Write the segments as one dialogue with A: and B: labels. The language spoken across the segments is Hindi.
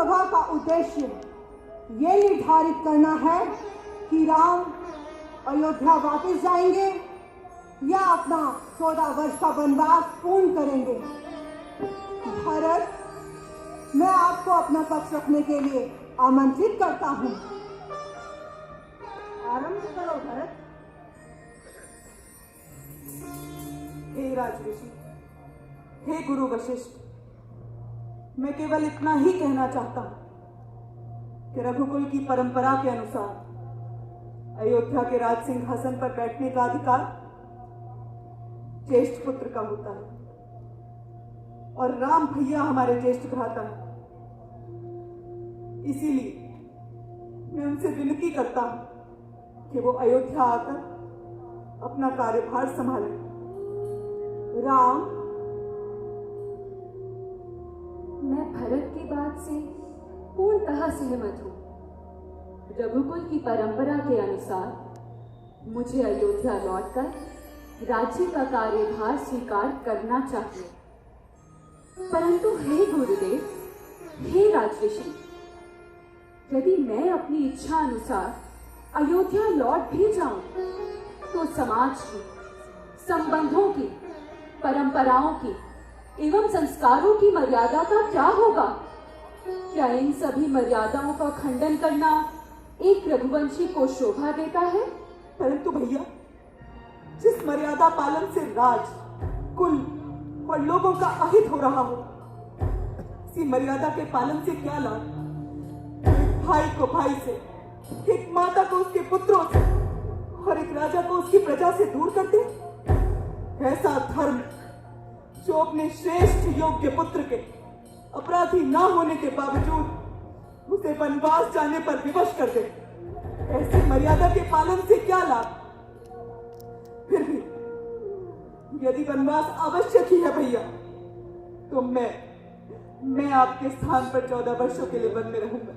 A: सभा का उद्देश्य ये निर्धारित करना है कि राम अयोध्या वापस जाएंगे या अपना 14 वर्ष का वनवास पूर्ण करेंगे। भरत, मैं आपको अपना पक्ष रखने के लिए आमंत्रित करता हूँ। आरंभ करो भरत।
B: हे राजऋषि, हे गुरु वशिष्ठ, मैं केवल इतना ही कहना चाहता हूं कि रघुकुल की परंपरा के अनुसार अयोध्या के राज सिंहासन पर बैठने का अधिकार ज्येष्ठ पुत्र का होता है और राम भैया हमारे ज्येष्ठ भ्राता हैं। इसीलिए मैं उनसे विनती करता हूं कि वो अयोध्या आकर अपना कार्यभार संभालें।
A: राम,
C: मैं भरत की बात से पूर्णतः सहमत हूँ। रघुकुल की परंपरा के अनुसार मुझे अयोध्या लौटकर राज्य का कार्यभार स्वीकार करना चाहिए। परंतु हे गुरुदेव, हे राजऋषि, यदि मैं अपनी इच्छा अनुसार अयोध्या लौट भी जाऊं, तो समाज की, संबंधों की, परंपराओं की एवं संस्कारों की मर्यादा का क्या होगा? क्या इन सभी मर्यादाओं का खंडन करना एक रघुवंशी को शोभा देता है?
B: परंतु भैया, जिस मर्यादा पालन से राज, कुल और लोगों का अहित हो रहा हो, इसी मर्यादा के पालन से क्या लाभ? एक भाई को भाई से, एक माता को उसके पुत्रों से और एक राजा को उसकी प्रजा से दूर कर दे? ऐसा धर्म जो अपने श्रेष्ठ योग्य पुत्र के अपराधी ना होने के बावजूद उसे वनवास जाने पर विवश कर दे, ऐसी मर्यादा के पालन से क्या लाभ? फिर भी यदि वनवास आवश्यक ही है भैया, तो मैं आपके स्थान पर 14 वर्षों के लिए वन में रहूंगा।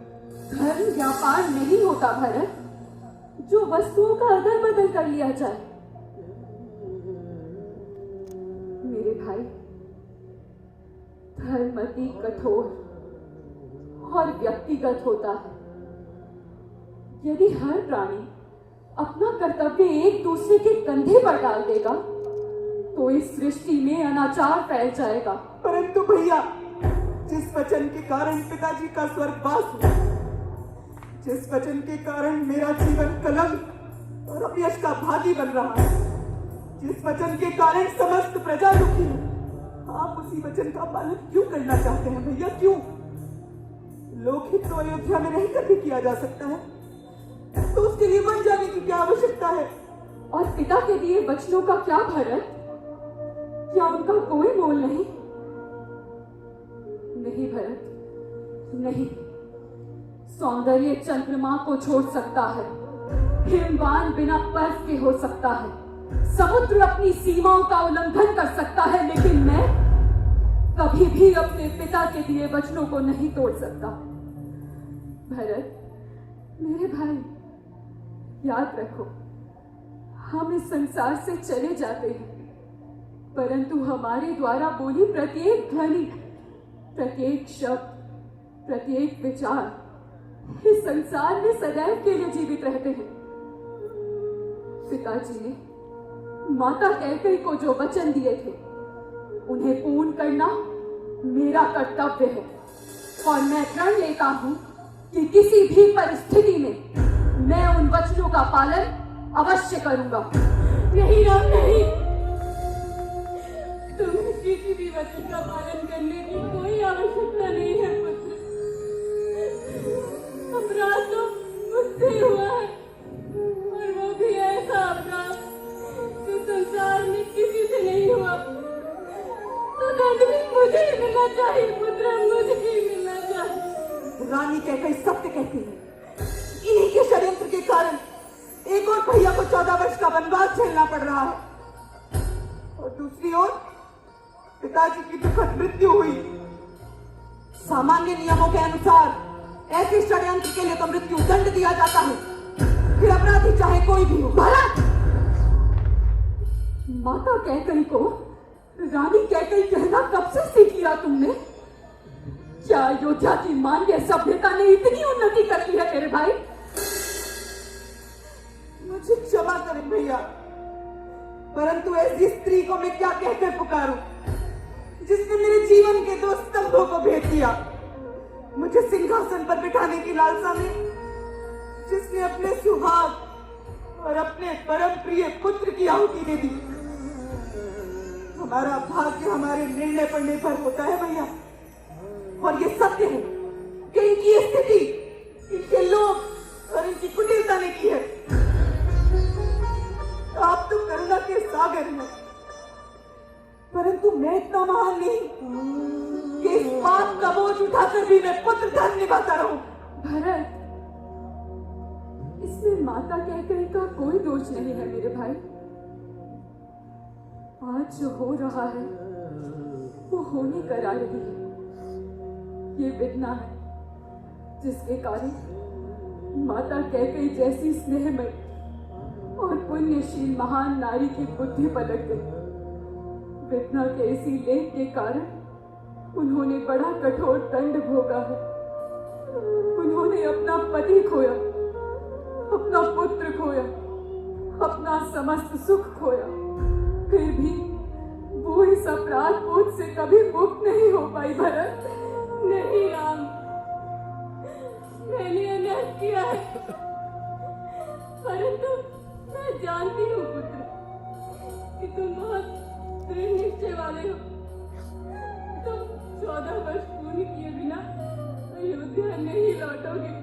C: धर्म व्यापार नहीं होता भरत, जो वस्तुओं का अदल बदल कर लिया जाए। मेरे भाई, धर्म अति कठोर और व्यक्तिगत होता है। यदि हर प्राणी अपना कर्तव्य एक दूसरे के कंधे पर डाल देगा, तो इस सृष्टि में अनाचार फैल जाएगा।
B: परंतु भैया, जिस वचन के कारण पिताजी का स्वर्गवास हुआ, जिस वचन के कारण मेरा जीवन कलंक और अपयश का भागी बन रहा है, जिस वचन के कारण समस्त प्रजा दुखी है, आप उसी वचन का पालन क्यों करना चाहते हैं भैया? क्यों? लोकहित तो अयोध्या में नहीं कर भी किया जा सकता है, तो उसके लिए वन जाने की क्या आवश्यकता है?
C: और पिता के दिए वचनों का क्या भरत? क्या उनका कोई मोल नहीं? नहीं भरत, नहीं। सौंदर्य चंद्रमा को छोड़ सकता है, हिमवान बिना बर्फ के हो सकता है, समुद्र अपनी सीमाओं का उल्लंघन कर सकता है, लेकिन मैं कभी भी अपने पिता के दिए वचनों को नहीं तोड़ सकता। भरत, मेरे भाई, याद रखो, हम इस संसार से चले जाते हैं, परंतु हमारे द्वारा बोली प्रत्येक ध्वनि, प्रत्येक शब्द, प्रत्येक विचार इस संसार में सदैव के लिए जीवित रहते हैं। पिताजी ने माता कैकेयी को जो वचन दिए थे, उन्हें पूर्ण करना मेरा कर्तव्य है, और मैं प्रण लेता हूं कि किसी भी परिस्थिति में मैं उन वचनों का पालन अवश्य करूंगा।
D: नहीं राम, नहीं, तुम्हें किसी भी वचन का पालन करने की कोई आवश्यकता नहीं है पुत्र। अपराध तो मुझसे हुआ है, और वो भी ऐसा अपराध जो संसार में किसी से नहीं हुआ। तो दंड भी मुझे ही मिलना चाहिए पुत्र, मुझे ही मिलना चाहिए।
B: रानी कैकेयी सत्य कहती है। इन्हीं के षड्यंत्र के कारण एक और भैया को 14 वर्ष का वनवास झेलना पड़ रहा है, और दूसरी ओर पिताजी की दुखद मृत्यु हुई। सामान्य नियमों के अनुसार ऐसे षड्यंत्र के लिए तो मृत्यु दंड दिया जाता है, फिर अपराधी चाहे कोई भी हो।
C: भरत! माता कैकेयी को रानी कैकेयी कहना कब से सीख लिया तुमने? क्या अयोध्या की मानवीय सभ्यता ने इतनी उन्नति कर ली है मेरे भाई?
B: मुझे क्षमा करें भैया, परंतु ऐसी स्त्री को मैं क्या कहकर पुकारूं जिसने मेरे जीवन के 2 स्तंभों को भेद दिया। मुझे सिंहासन पर बिठाने की लालसा में जिसने अपने सुहाग और अपने परम प्रिय पुत्र की आहुति दे दी। हमारा भाग्य हमारे निर्णय पर निर्भर होता है भैया, और ये सत्य है कि इनकी स्थिति इनके लोभ और इनकी कुटिलता ने की है। आप तो करुणा के सागर हैं, परंतु मैं इतना महान नहीं कि इस बात का बोझ उठाकर भी मैं पुत्र धर्म निभाता रहूं।
C: भरत, इसमें माता कहकर का कोई दोष नहीं है मेरे भाई। आज जो हो रहा है वो होने करा रही है। ये विघ्ना है जिसके कारण माता कैकेयी जैसी स्नेहमयी और पुण्यशील महान नारी की बुद्धि पलट गई। विघ्ना के इसी लेख के कारण उन्होंने बड़ा कठोर दंड भोगा है। उन्होंने अपना पति खोया, अपना पुत्र खोया, अपना समस्त सुख खोया, फिर भी वो इस अपराध बोझ से कभी मुक्त नहीं हो पाई। भरत,
D: नहीं राम, मैंने अन्याय किया है, परंतु मैं जानती हूँ पुत्र कि तुम बहुत दृढ़ निश्चय वाले हो। तुम 14 वर्ष पूर्ण किए बिना अयोध्या नहीं लौटोगे।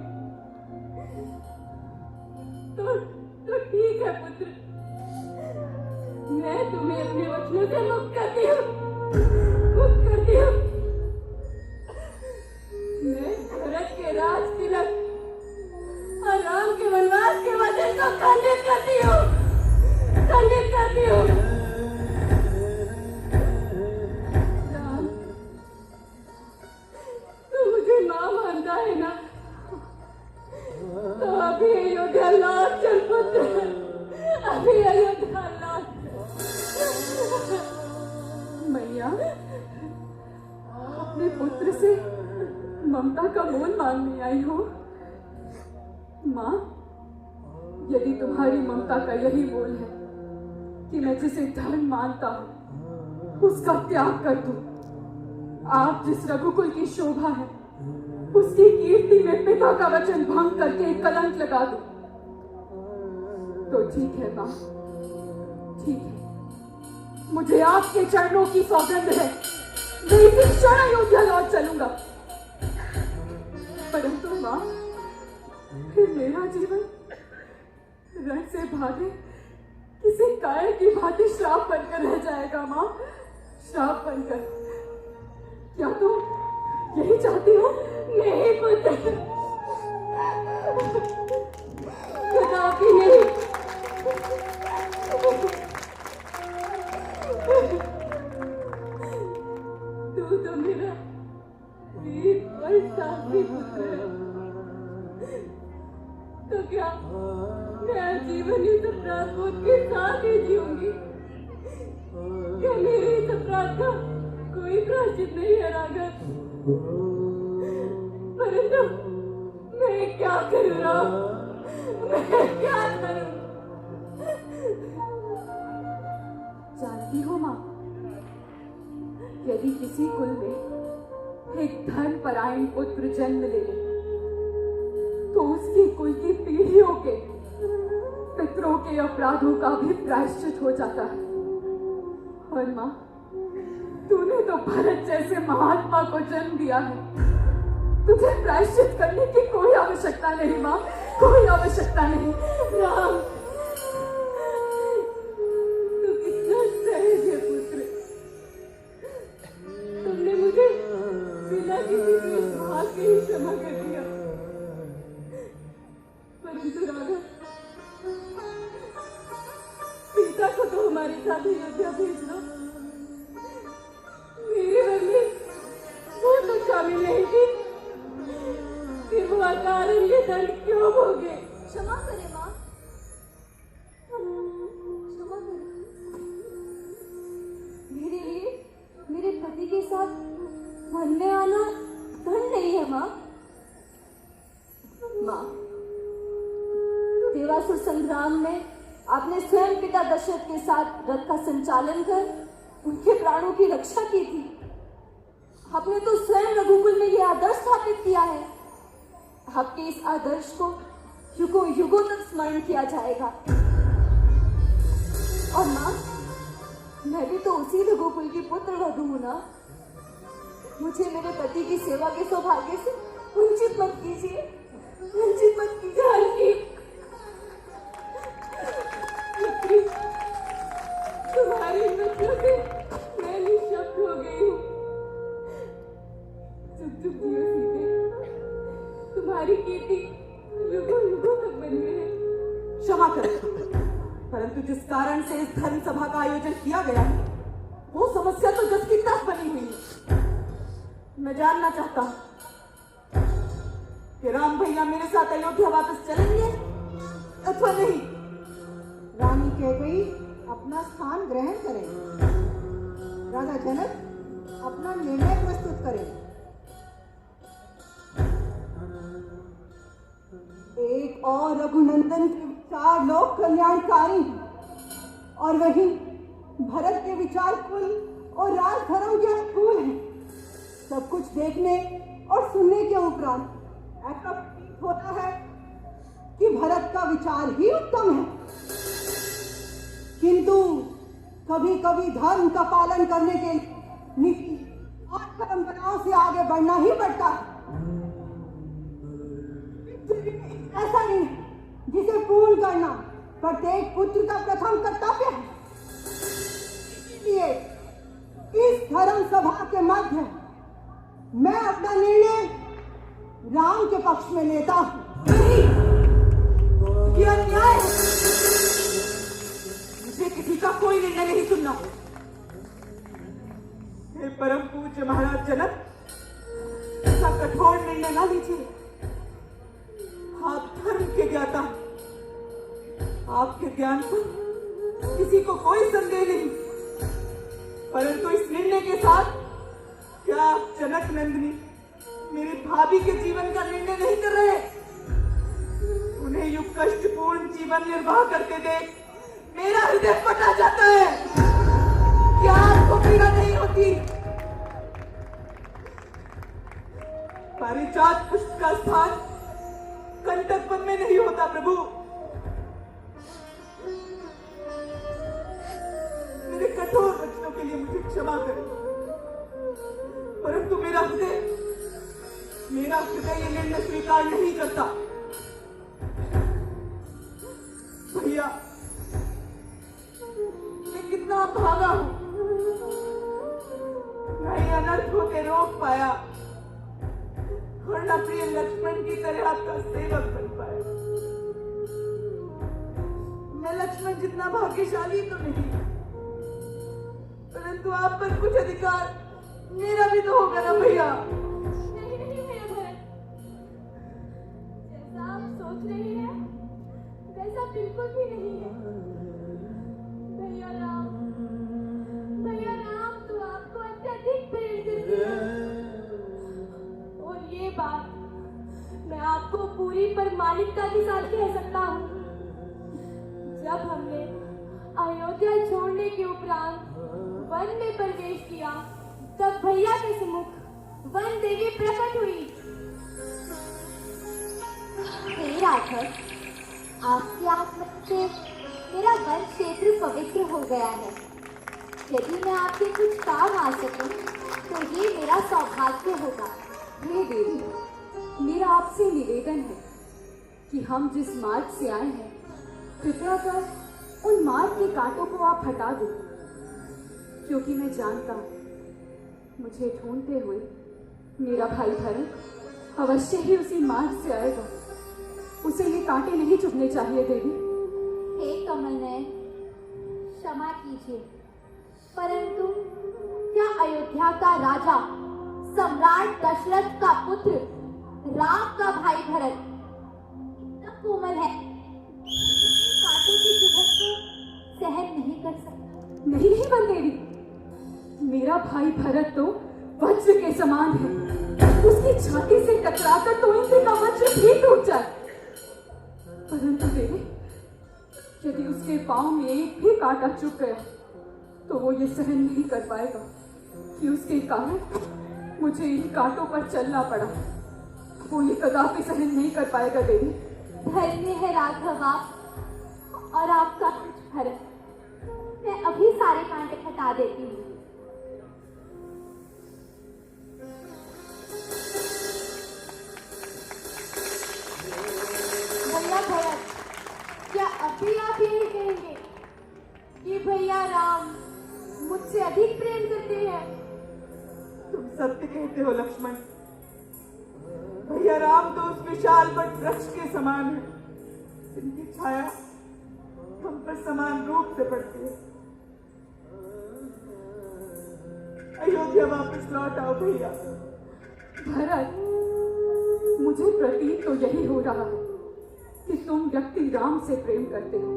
D: तो ठीक है पुत्र, मैं तुम्हें अपने वचनों से मुक्त करती हूँ, मुक्त करती हूँ। मैं भरत के राज तिलक और राम के वनवास के वचन को खंडित करती हूँ, खंडित करती हूँ। राम, तू मुझे मां मानता है ना? तो अभी अयोध्या लौट चल पुत्र, अभी अयोध्या लौट।
C: मैया, अपने पुत्र से ममता का मोल मांगने आई हो? माँ, यदि तुम्हारी ममता का यही मोल है कि मैं जिसे धर्म मानता हूँ उसका त्याग कर दूं, आप जिस रघुकुल की शोभा है उसकी कीर्ति में पिता का वचन भंग करके कलंक लगा दूं, तो ठीक है माँ, ठीक है। मुझे आपके चरणों की सौगंध है, मैं इसी क्षण अयोध्या लौट चलूंगा। परंतु माँ, फिर मेरा जीवन रण से भागे किसी कायर की भांति श्राप बनकर रह जाएगा। माँ, श्राप बनकर। क्या तुम यही चाहती हो?
D: नहीं पुत्र, कदापि नहीं। तू तो मेरा वीर और साथी पुत्र है, तो क्या मैं जीवन इस अपराध बोध के साथ ही जीऊंगी? क्या मेरे इस अपराध का कोई प्रायश्चित नहीं है राघव? परंतु मैं क्या करूं राम, मैं क्या करूं?
C: जानती हो माँ, यदि किसी कुल में एक धर्मपरायण पुत्र जन्म ले ले तो उसकी कुल की पीढ़ियों के पितरों के अपराधों का भी प्रायश्चित हो जाता है। और माँ, तूने तो भरत जैसे महात्मा को जन्म दिया है, तुझे प्रायश्चित करने की कोई आवश्यकता नहीं माँ, कोई आवश्यकता नहीं।
D: राम, तू कितना सहज है पुत्र, तुमने मुझे बिना किसी दुष्भाग के ही क्षमा कर दिया। परंतु राघव, सीता को तो हमारे साथ अयोध्या भेज दो। मेरे घर में वो तो शामिल नहीं थी, फिर वो अकारण ये दंड क्यों भोगे?
C: क्षमा करें माँ, क्षमा करें। मेरे लिए मेरे पति के साथ वन में आना देवासुर संग्राम में आपने स्वयं पिता दशरथ के साथ रथ का संचालन कर उनके प्राणों की रक्षा की थी। आपने तो स्वयं रघुकुल में यह आदर्श स्थापित किया है। आपके इस आदर्श को युगों युगों तक स्मरण किया जाएगा। और माँ, मैं भी तो उसी रघुकुल की पुत्र वधू हूं ना। मुझे मेरे पति की सेवा के सौभाग्य से वंचित मत कीजिए, वंचित मत कीजिए।
D: तुम्हारी नजरों से मैं निःशब्द हो गई हूँ। चुप चुप जियो सीते, तुम्हारी कीर्ति युगों युगों तक बनी रहे।
B: क्षमा करें, परंतु जिस कारण से इस धर्म सभा का आयोजन किया गया है वो समस्या तो जस की तस बनी हुई है। मैं जानना चाहता हूं कि राम भैया मेरे साथ अयोध्या वापस चलेंगे अथवा नहीं।
A: रानी कैकेयी अपना स्थान ग्रहण करें। राजा जनक अपना निर्णय प्रस्तुत करें। एक और रघुनंदन के विचार लोक कल्याणकारी हैं और वही भरत के विचार कुल और राजधर्म के अनुकूल हैं। सब कुछ देखने और सुनने के उपरांत ऐसा प्रतीत होता है कि भरत का विचार ही उत्तम है, किंतु कभी कभी धर्म का पालन करने के लिए नीति और परंपराओं से आगे बढ़ना ही पड़ता है। ऐसा नहीं है जिसे पूर्ण करना प्रत्येक पुत्र का प्रथम कर्तव्य है। इसलिए इस धर्म सभा के मध्य मैं अपना निर्णय राम के पक्ष में लेता हूं।
B: ये अन्याय है। मुझे किसी का कोई निर्णय नहीं सुनना। हे परम पूज्य महाराज जनक, ऐसा कठोर निर्णय ना लीजिए। आप धर्म के ज्ञाता, आपके ज्ञान पर किसी को कोई संदेह नहीं, परंतु इस निर्णय के साथ क्या आप जनक नंदिनी मेरी भाभी के जीवन का निर्णय नहीं कर रहे? उन्हें युग कष्टपूर्ण जीवन निर्वाह करते देख मेरा हृदय फटा जाता है। क्या आपको पीड़ा नहीं होती? पारिजात पुष्प का स्थान कंटक वन में नहीं होता प्रभु। मेरे कठोर वचनों के लिए मुझे क्षमा करें, परंतु मेरा हृदय ये निर्णय स्वीकार नहीं करता। भैया, मैं कितना भागा हूं, नहीं अनर्थ होते रोक पाया और न प्रिय लक्ष्मण की तरह आपका सेवक बन पाया। मैं लक्ष्मण जितना भाग्यशाली तो नहीं, परंतु आप पर कुछ अधिकार मेरा भी तो होगा ना भैया।
D: नहीं नहीं भैया भरत, जैसा आप सोच रही हैं वैसा बिल्कुल भी नहीं है। भैया राम तो आपको अत्यधिक प्रेम करते हैं, और ये बात मैं आपको पूरी परमाणिकता के साथ कह सकता हूँ। जब हमने अयोध्या छोड़ने के उपरांत वन में प्रवेश किया, तब भैया के सम्मुख वन देवी प्रकट हुई।
E: हे राघव, आपके आगमन से मेरा वन क्षेत्र पवित्र हो गया है। यदि मैं आपके कुछ काम आ सकूं, तो ये मेरा सौभाग्य होगा।
C: हे देवी, मेरा आपसे निवेदन है कि हम जिस मार्ग से आए हैं, कृपया कर उन मार्ग के कांटों को आप हटा दो, क्योंकि मैं जानता हूँ मुझे ढूंढते हुए मेरा भाई भरत अवश्य ही उसी मार्ग से आएगा। उसे ये कांटे नहीं चुभने चाहिए देवी।
E: हे कमलनयन, क्षमा कीजिए, परंतु क्या अयोध्या का राजा सम्राट दशरथ का पुत्र राम का भाई भरत इतना कोमल है, कांटों की चुभन को सहन नहीं कर सकता?
C: नहीं नहीं बंदेवी, मेरा भाई भरत तो वज्र के समान है। उसकी छाती से टकराकर तो इंद्र का वज्र भी टूट जाए। परंतु देवी, पांव में एक भी कांटा चुभ गया तो वो ये सहन नहीं कर पाएगा कि उसके कारण मुझे इन कांटों पर चलना पड़ा। वो ये कदापि सहन नहीं कर पाएगा देवी।
E: धन्य है राघव आप और आपका कुछ भरत। मैं अभी सारे कांटे हटा देती हूँ। भैया भरत, क्या अभी आप यही कहेंगे कि भैया राम मुझसे अधिक प्रेम करते हैं?
B: तुम सत्य कहते हो लक्ष्मण। भैया राम तो उस विशाल वट वृक्ष के समान है जिनकी छाया हम पर समान रूप से पड़ती है। अयोध्या वापस लौट आओ भैया।
C: भरत, मुझे प्रतीत तो यही हो रहा है कि तुम व्यक्ति राम से प्रेम करते हो,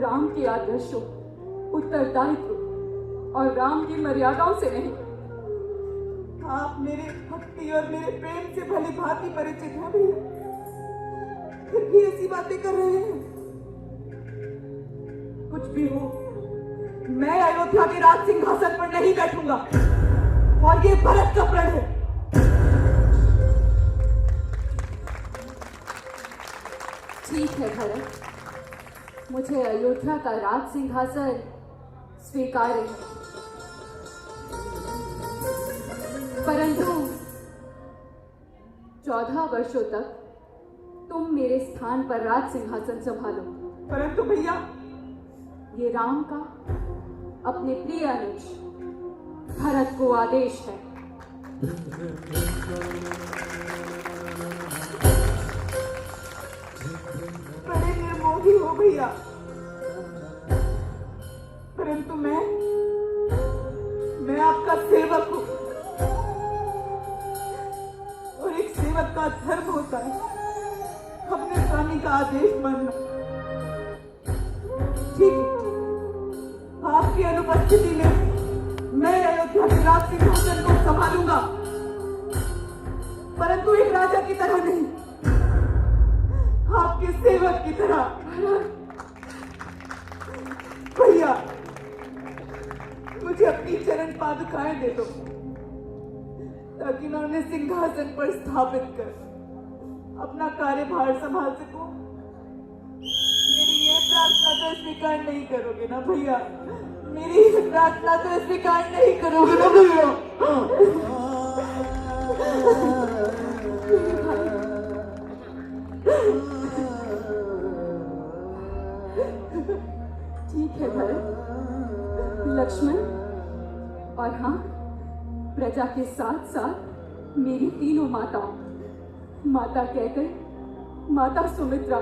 C: राम के आदर्शों, उत्तरदायित्व और राम की मर्यादाओं से नहीं।
B: आप मेरे भक्ति और मेरे प्रेम से भली भांति परिचित हैं भैया, फिर भी ऐसी बातें कर रहे हैं। कुछ भी हो, मैं अयोध्या के राज सिंहासन पर नहीं बैठूंगा और ये भरत का प्रण है।
C: ठीक है भरत, मुझे अयोध्या का राज सिंहासन स्वीकार्य है, परंतु 14 वर्षों तक तुम मेरे स्थान पर राज सिंहासन संभालो।
B: परंतु भैया,
C: ये राम का अपने प्रिय अनुज भरत को आदेश है।
B: बड़े निर्मोही हो भैया, परंतु मैं आपका सेवक हूं और एक सेवक का धर्म होता है अपने स्वामी का आदेश मानना। ठीक है, आपकी अनुपस्थिति में मैं अयोध्या के राज सिंहासन को संभालूंगा, परंतु एक राजा की तरह नहीं, आपके सेवक की तरह। भैया, मुझे अपनी चरण पादुकाएं दे दो ताकि मैं उन्हें सिंहासन पर स्थापित कर अपना कार्यभार संभाल सकूं। मेरी ये प्रार्थना तो स्वीकार नहीं करोगे ना भैया? मेरी ये प्रार्थना तो स्वीकार नहीं करोगे ना भैया?
C: ठीक है भरत, लक्ष्मण और हाँ, प्रजा के साथ साथ मेरी तीनों माताओं, माता कैकेयी, माता सुमित्रा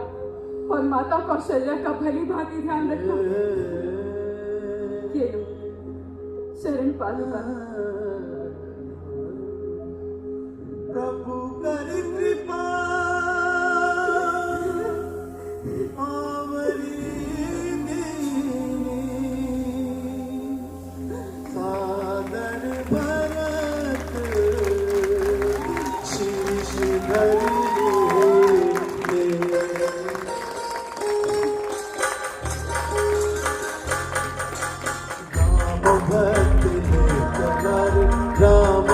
C: और माता कौशल्या का भली भांति ध्यान रखना। ये लो शरण पादुका।
F: प्रभु कर कृपा आवरी सादर भरत शीश धरि राम भक्त राम